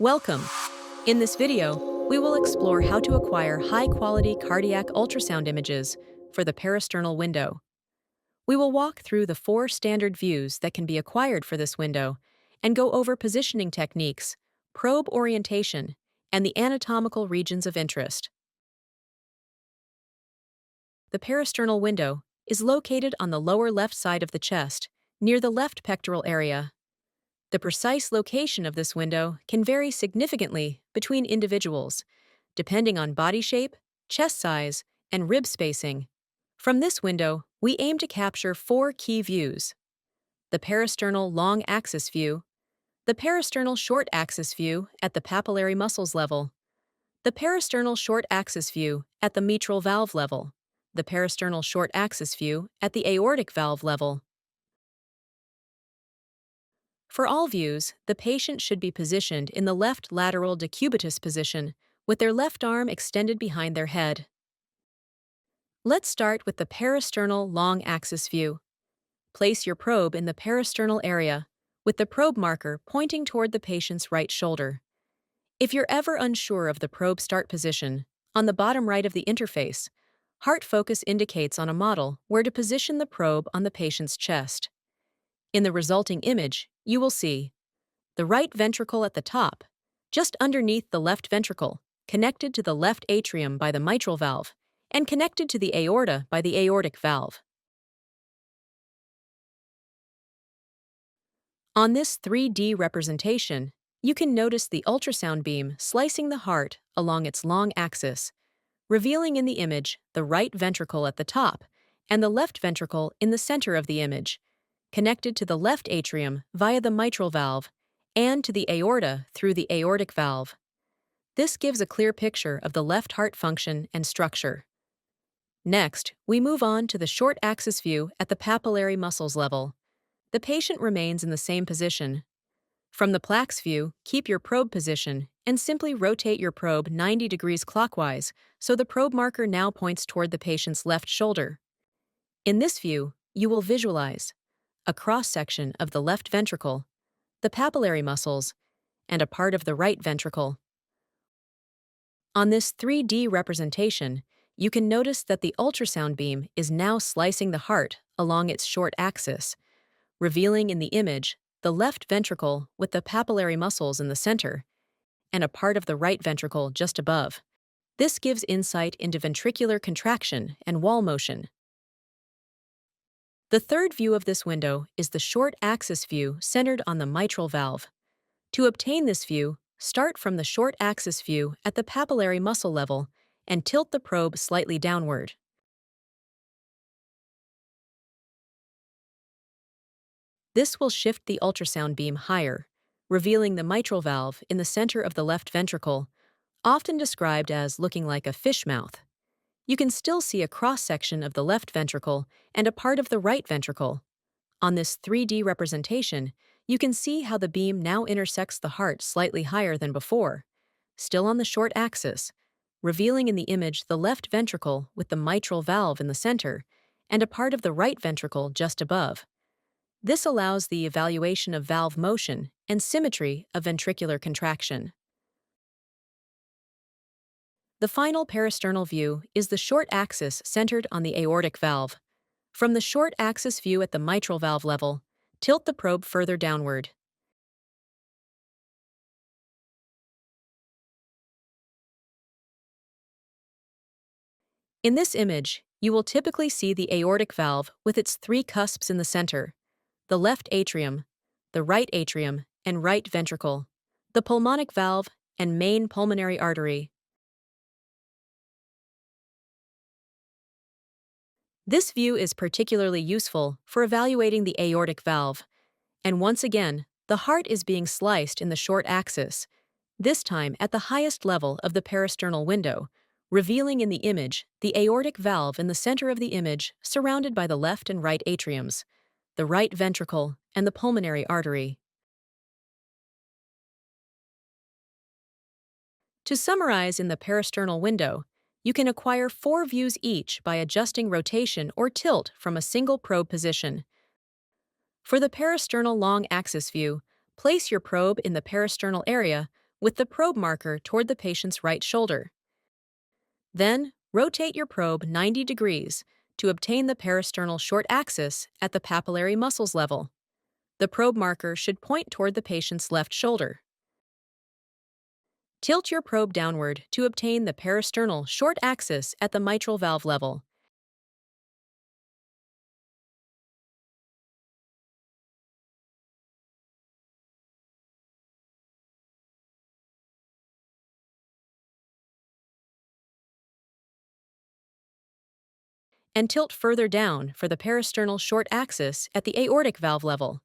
Welcome! In this video, we will explore how to acquire high-quality cardiac ultrasound images for the parasternal window. We will walk through the 4 standard views that can be acquired for this window and go over positioning techniques, probe orientation, and the anatomical regions of interest. The parasternal window is located on the lower left side of the chest, near the left pectoral area. The precise location of this window can vary significantly between individuals, depending on body shape, chest size, and rib spacing. From this window, we aim to capture 4 key views: the parasternal long axis view, the parasternal short axis view at the papillary muscles level, the parasternal short axis view at the mitral valve level, the parasternal short axis view at the aortic valve level. For all views, the patient should be positioned in the left lateral decubitus position, with their left arm extended behind their head. Let's start with the parasternal long axis view. Place your probe in the parasternal area, with the probe marker pointing toward the patient's right shoulder. If you're ever unsure of the probe start position, on the bottom right of the interface, heart focus indicates on a model where to position the probe on the patient's chest. In the resulting image, you will see the right ventricle at the top, just underneath the left ventricle, connected to the left atrium by the mitral valve, and connected to the aorta by the aortic valve. On this 3D representation, you can notice the ultrasound beam slicing the heart along its long axis, revealing in the image the right ventricle at the top and the left ventricle in the center of the image, connected to the left atrium via the mitral valve and to the aorta through the aortic valve. This gives a clear picture of the left heart function and structure. Next, we move on to the short axis view at the papillary muscles level. The patient remains in the same position. From the PLAX view, keep your probe position and simply rotate your probe 90 degrees clockwise so the probe marker now points toward the patient's left shoulder. In this view, you will visualize a cross-section of the left ventricle, the papillary muscles, and a part of the right ventricle. On this 3D representation, you can notice that the ultrasound beam is now slicing the heart along its short axis, revealing in the image the left ventricle with the papillary muscles in the center, and a part of the right ventricle just above. This gives insight into ventricular contraction and wall motion. The third view of this window is the short axis view centered on the mitral valve. To obtain this view, start from the short axis view at the papillary muscle level and tilt the probe slightly downward. This will shift the ultrasound beam higher, revealing the mitral valve in the center of the left ventricle, often described as looking like a fish mouth. You can still see a cross-section of the left ventricle and a part of the right ventricle. On this 3D representation, you can see how the beam now intersects the heart slightly higher than before, still on the short axis, revealing in the image the left ventricle with the mitral valve in the center and a part of the right ventricle just above. This allows the evaluation of valve motion and symmetry of ventricular contraction. The final parasternal view is the short axis centered on the aortic valve. From the short axis view at the mitral valve level, tilt the probe further downward. In this image, you will typically see the aortic valve with its 3 cusps in the center: the left atrium, the right atrium, and right ventricle, the pulmonic valve, and main pulmonary artery. This view is particularly useful for evaluating the aortic valve. And once again, the heart is being sliced in the short axis, this time at the highest level of the parasternal window, revealing in the image the aortic valve in the center of the image surrounded by the left and right atriums, the right ventricle, and the pulmonary artery. To summarize, in the parasternal window, you can acquire 4 views each by adjusting rotation or tilt from a single probe position. For the parasternal long axis view, place your probe in the parasternal area with the probe marker toward the patient's right shoulder. Then, rotate your probe 90 degrees to obtain the parasternal short axis at the papillary muscles level. The probe marker should point toward the patient's left shoulder. Tilt your probe downward to obtain the parasternal short axis at the mitral valve level. And tilt further down for the parasternal short axis at the aortic valve level.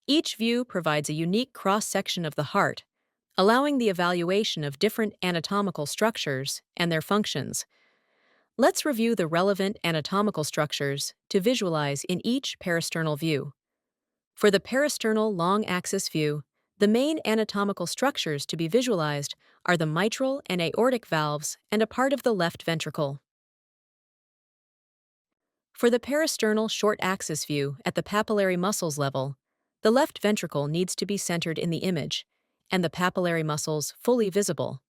Each view provides a unique cross-section of the heart, allowing the evaluation of different anatomical structures and their functions. Let's review the relevant anatomical structures to visualize in each parasternal view. For the parasternal long axis view, the main anatomical structures to be visualized are the mitral and aortic valves and a part of the left ventricle. For the parasternal short axis view at the papillary muscles level, the left ventricle needs to be centered in the image, and the papillary muscles fully visible.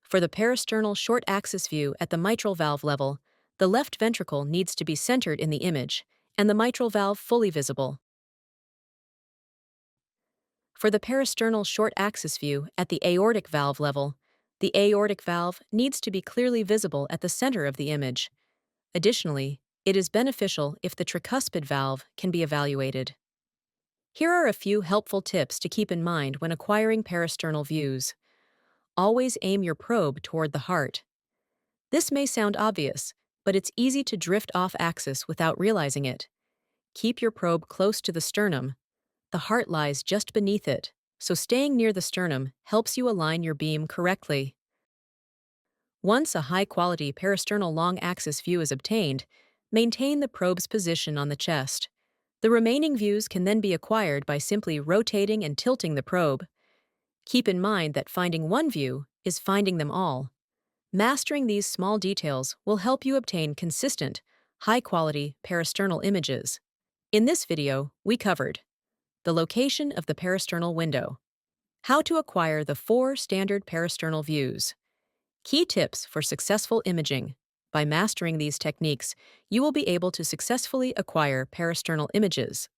For the parasternal short axis view at the mitral valve level, the left ventricle needs to be centered in the image, and the mitral valve fully visible. For the parasternal short axis view at the aortic valve level, the aortic valve needs to be clearly visible at the center of the image. Additionally, it is beneficial if the tricuspid valve can be evaluated. Here are a few helpful tips to keep in mind when acquiring parasternal views. Always aim your probe toward the heart. This may sound obvious, but it's easy to drift off axis without realizing it. Keep your probe close to the sternum. The heart lies just beneath it, so staying near the sternum helps you align your beam correctly. Once a high-quality parasternal long axis view is obtained, maintain the probe's position on the chest. The remaining views can then be acquired by simply rotating and tilting the probe. Keep in mind that finding one view is finding them all. Mastering these small details will help you obtain consistent, high-quality parasternal images. In this video, we covered the location of the parasternal window, how to acquire the 4 standard parasternal views, key tips for successful imaging. By mastering these techniques, you will be able to successfully acquire parasternal images.